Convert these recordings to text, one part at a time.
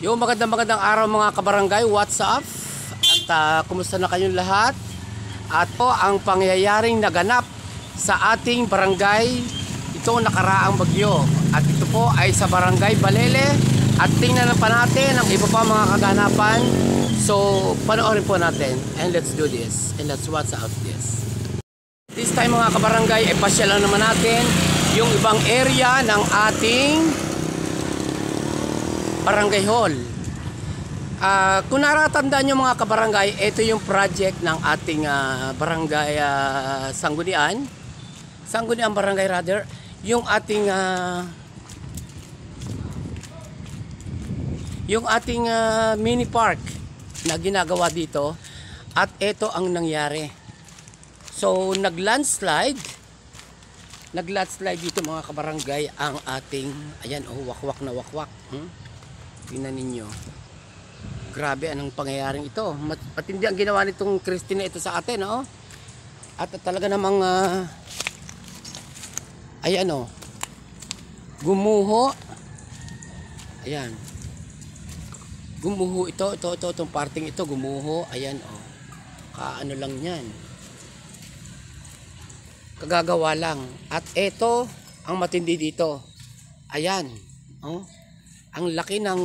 Yung magandang araw mga kabarangay, what's up? At kumusta na kayong lahat? At po ang pangyayaring naganap sa ating barangay ito nakaraang bagyo. At ito po ay sa barangay Balele. At tingnan na pa natin ang iba pa mga kaganapan. So panoorin po natin and let's do this and let's watch out this. This time mga kabarangay ay pasyalan naman natin yung ibang area ng ating barangay hall. Kung natatandaan nyo mga kabarangay, ito yung project ng ating barangay Sangguniang barangay rather, yung ating mini park na ginagawa dito. At ito ang nangyari. So naglandslide dito mga kabarangay ang ating, ayan wakwak na wakwak. Tingnan ninyo. Grabe anong pangyayaring ito. Matindi ang ginawa nitong Christine ito sa atin, oh. At talaga namang ayan gumuho. Ayan. Gumuho itong parting ito gumuho. Ayan kaano lang 'yan. Kagagawa lang. At ito ang matindi dito. Ayan, ang laki ng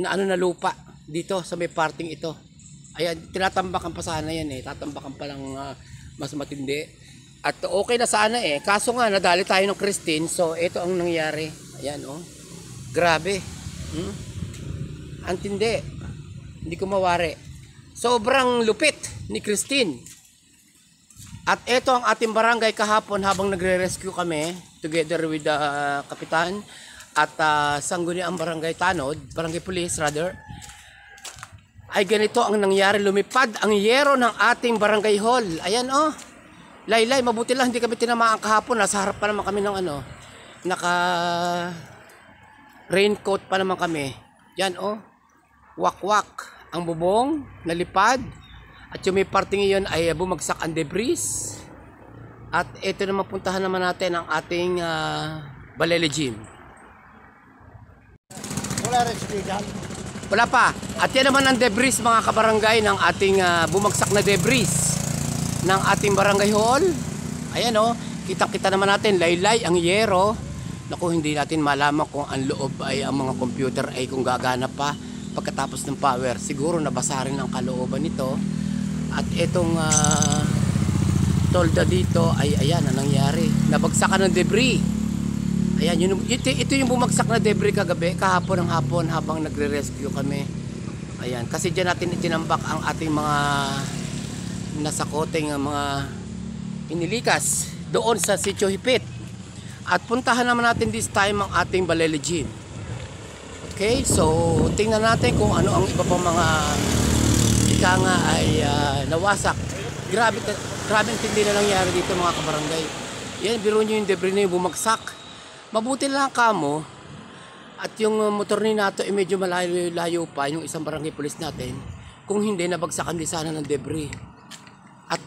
na lupa dito sa may parting ito. Ayan, tinatambakan pa sana yan tatambakan pa lang mas matindi. At okay na sana kaso nga nadali tayo ng Christine. So ito ang nangyari. Ayan grabe. Ang tindi. Hindi ko mawari. Sobrang lupit ni Christine. At ito ang ating barangay kahapon habang nagre-rescue kami together with the kapitan at Sangguniang Barangay Tanod, Barangay Police rather, ay ganito ang nangyari. Lumipad ang yero ng ating barangay hall. Ayan laylay, mabuti lang hindi kami tinamaan kahapon. Nasa harap pa naman kami ng naka raincoat pa naman kami. Yan wakwak ang bubong, nalipad. At yung may parting iyon ay bumagsak ang debris. At ito naman puntahan naman natin ang ating Balele Gym. Wala pa. At yan naman ang debris mga kabarangay ng ating bumagsak na debris ng ating barangay hall. Ayan kita naman natin laylay ang yero. Naku, hindi natin malaman kung ang loob ay ang mga computer ay kung gagana pa pagkatapos ng power. Siguro nabasa rin ang kalooban nito. At itong tolda dito ay ayan ang nangyari. Nabagsakan ng debris. Ayan, ito yung bumagsak na debris kahapon ng hapon habang nagre-rescue kami. Ayan, kasi dyan natin itinambak ang ating mga nasakoteng mga inilikas doon sa Sitio Hipit. At puntahan naman natin this time ang ating Balele Gym. Okay, so tingnan natin kung ano ang iba pang mga ika nga ay nawasak. Grabe ang tindi na nangyari dito mga kabarangay. Yan, biro nyo yung debris na yung bumagsak. Mabuti lang kamo at yung motor ni Nato ay medyo malayo pa yung isang barangay police natin. Kung hindi, nabagsakan din sana ng debris. At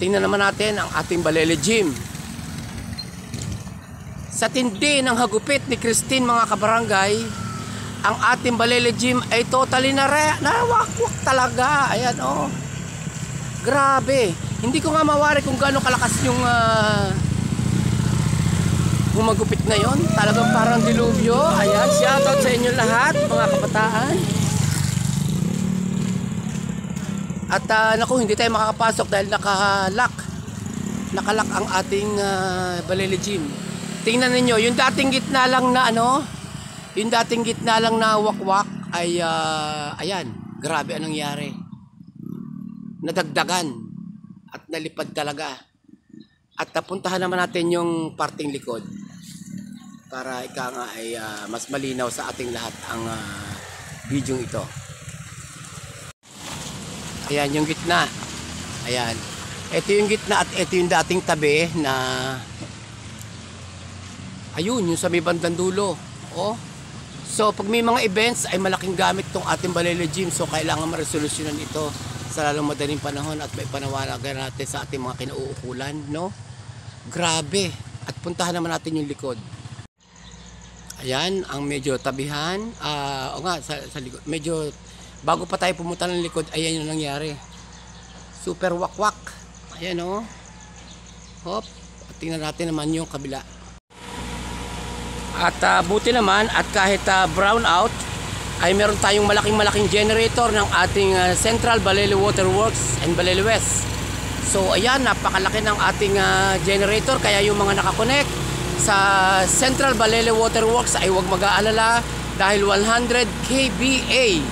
tingnan naman natin ang ating Balele Gym. Sa tindi ng hagupit ni Christine mga kabarangay, ang ating Balele Gym ay totally nawakwak talaga. Ayan grabe. Hindi ko nga mawari kung gaano kalakas yung gumagupit na yon. Talagang parang dilubyo. Ayan, shoutout sa inyo lahat mga kabataan. At naku, hindi tayo makakapasok dahil nakalak ang ating Balele Gym. Tingnan niyo yung dating gitna lang na yung dating gitna lang na wakwak ay ayan, grabe anong nangyari. Nadagdagan at nalipad talaga. At napuntahan naman natin yung parting likod para ika nga ay mas malinaw sa ating lahat ang video ito. Ayan yung gitna. Ayan. Ito yung gitna at ito yung dating tabi na ayun, yung sa may bandang dulo. So pag may mga events ay malaking gamit tong ating Balele Gym. So kailangan maresolusyonan ito sa lalong madaling panahon at may panawagan natin sa ating mga kinauukulan, no? Grabe. At puntahan naman natin yung likod. Ayan, ang medyo tabihan. O nga, sa likod. Medyo, bago pa tayo pumunta ng likod, ayan yung nangyari. Super wakwak. Ayan o. Hop. At tingnan natin naman yung kabila. At buti naman, at kahit brown out, ay meron tayong malaking generator ng ating Central Balele Water Works and Balele West. So ayan, napakalaki ng ating generator, kaya yung mga nakakonect sa Central Balele Water Works ay huwag mag-aalala dahil 100 kVA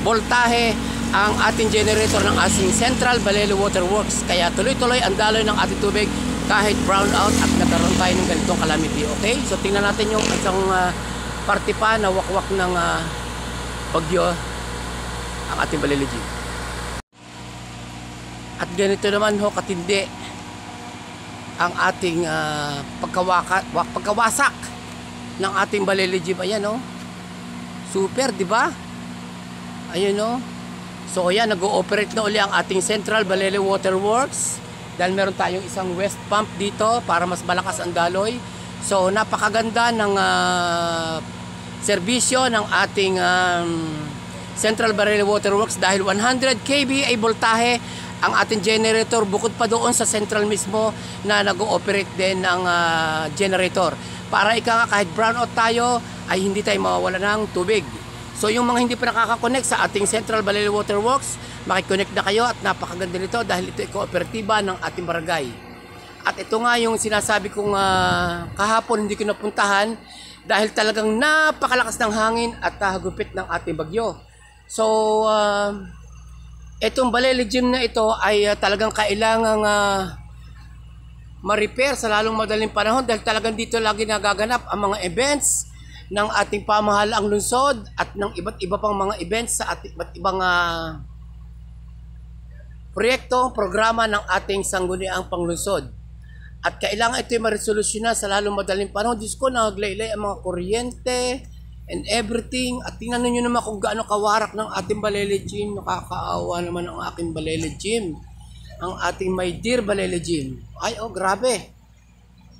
voltahe ang ating generator ng ating Central Balele Water Works. Kaya tuloy-tuloy ang daloy ng ating tubig kahit brown out at nagkaroon tayo ng ganitong calamity. Okay? So tingnan natin yung isang parte pa na wakwak ng bagyo ang ating Balele Gym. At ganito naman ho katindi ang ating pagkawasak ng ating Balele Gym. Ayan o. Super, di ba? Ayan o. So ayan, nag-ooperate na uli ang ating Central Balele Water Works dahil meron tayong isang west pump dito para mas malakas ang daloy. So napakaganda ng serbisyo ng ating Central Balele Water Works dahil 100 kVA voltahe ang ating generator, bukod pa doon sa central mismo na nag-ooperate din ng generator. Para kahit brownout tayo ay hindi tayo mawawala ng tubig. So yung mga hindi pa nakaka-connect sa ating Central Balele Water Works, makikonnect na kayo at napakaganda nito dahil ito ay kooperatiba ng ating barangay. At ito nga yung sinasabi kong kahapon hindi ko napuntahan dahil talagang napakalakas ng hangin at hagupit ng ating bagyo. So itong Balele Gym na ito ay talagang kailangang ma-repair sa lalong madaling panahon dahil talagang dito lagi nagaganap ang mga events ng ating pamahalaang lungsod at ng iba't iba pang mga events sa ating iba't ibang proyekto, programa ng ating sangguniang panglungsod. At kailangan ito ay maresolusyonan sa lalong madaling panahon. Diyos ko, naglaylay ang mga kuryente and everything. At tingnan niyo naman kung gaano kawarak ng ating Balele Gym. Nakakaawa naman ang aking Balele Gym. Ang ating My Dear Balele Gym. Ay, oh, grabe.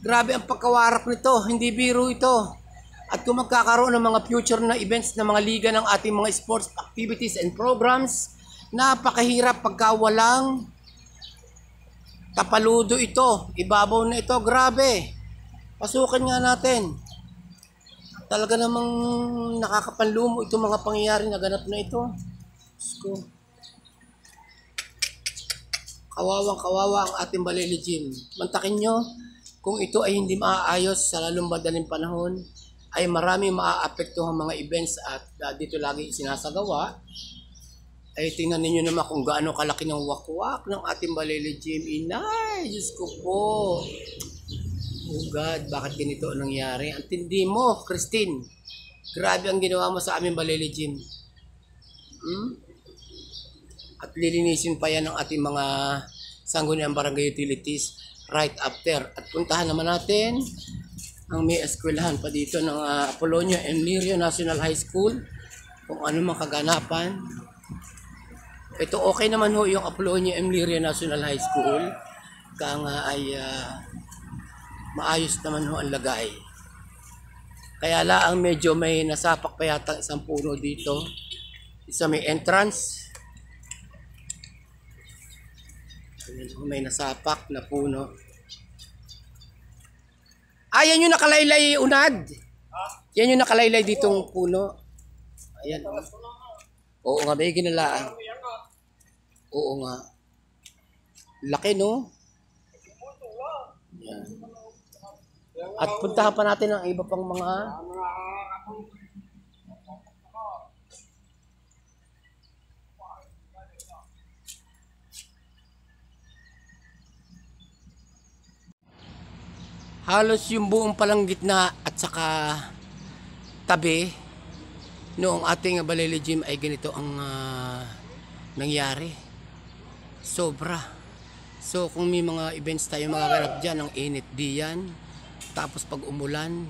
Grabe ang pagkawarak nito. Hindi biro ito. At kung magkakaroon ng mga future na events na mga liga ng ating mga sports activities and programs, napakahirap pagka walang tapaludo ito. Ibabaw na ito. Grabe. Pasukin nga natin. Talaga namang nakakapanlumo itong mga pangyayari na ganap na ito. So, kawawang kawawa ang ating Balele Gym. Mantakin nyo, kung ito ay hindi maaayos sa lalong madaling panahon, ay marami maaapektuhan mga events at dito lagi sinasagawa. Ay tingnan ninyo naman kung gaano kalaki ng wakwak ng ating Balele Gym. Inay, Diyos ko po. Oh God, bakit ganito ang nangyari? Ang tindi mo, Christine. Grabe ang ginawa mo sa aming Balele Gym. At lilinisin pa yan ng ating mga sangguniang barangay utilities right after. At puntahan naman natin ang may eskwelahan pa dito ng Apolonio Emilio National High School. Kung ano mang kaganapan. Ito okay naman ho yung Apolonio Emilio National High School. Kaya nga ay maayos naman ho ang lagay. Kaya laang medyo may nasapak pa yata isang puno dito. Isa may entrance. May nasapak na puno. Yan yung nakalaylay, Unad. Yan yung nakalaylay ditong puno. Ayan. Oo nga, may ginalaan. Oo nga. Laki, no? Yan. At puntahan pa natin ang iba pang mga halos yung buong palang gitna at saka tabi noong ating Balele Gym ay ganito ang nangyari. Sobra. So kung may mga events tayo magaganap dyan, ang init diyan. Tapos pag umulan,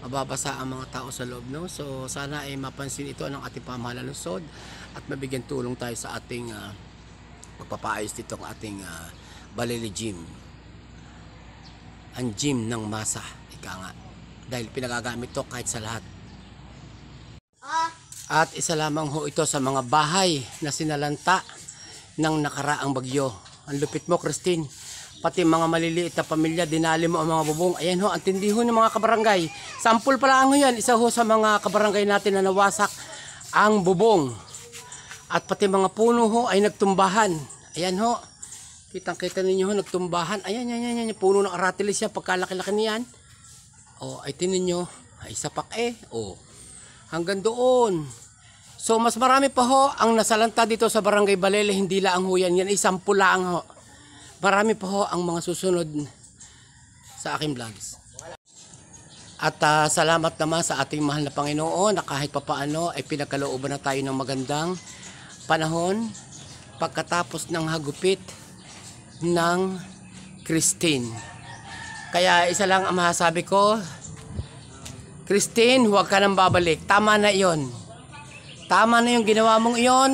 mababasa ang mga tao sa loob, no? So sana ay mapansin ito ng ating pamahalaan ng lungsod at mabigyan tulong tayo sa ating pagpapaayos dito ng ating Balele Gym. Ang gym ng masa, ika nga. dahil pinagagamit to kahit sa lahat. At isa lamang ho ito sa mga bahay na sinalanta ng nakaraang bagyo. Ang lupit mo, Christine. Pati mga maliliit na pamilya, dinali mo ang mga bubong. Ayan ho, ang tindi ho ng mga kabarangay. Sampul pala ang yan. Isa ho sa mga kabarangay natin na nawasak ang bubong. At pati mga puno ho ay nagtumbahan. Ayan ho. Kitang-kita ninyo ho, nagtumbahan. Ayan, yan. Puno ng aratilis yan. Pagkalaki-laki niyan. O, ay tinin nyo. Ay, sapak O, hanggang doon. So, mas marami pa ho ang nasalanta dito sa Barangay Balele. Hindi lang ho yan. Yan ay 10 lang ho. Marami pa ho ang mga susunod sa aking vlogs. At salamat naman sa ating mahal na Panginoon na kahit papaano ay pinagkalooban na tayo ng magandang panahon pagkatapos ng hagupit ng Christine. Kaya isa lang ang masasabi ko, Christine, huwag ka nang babalik. Tama na iyon. Tama na yung ginawa mong iyon.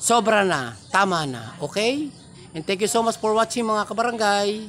Sobra na. Tama na. Okay? And thank you so much for watching mga kabarangay.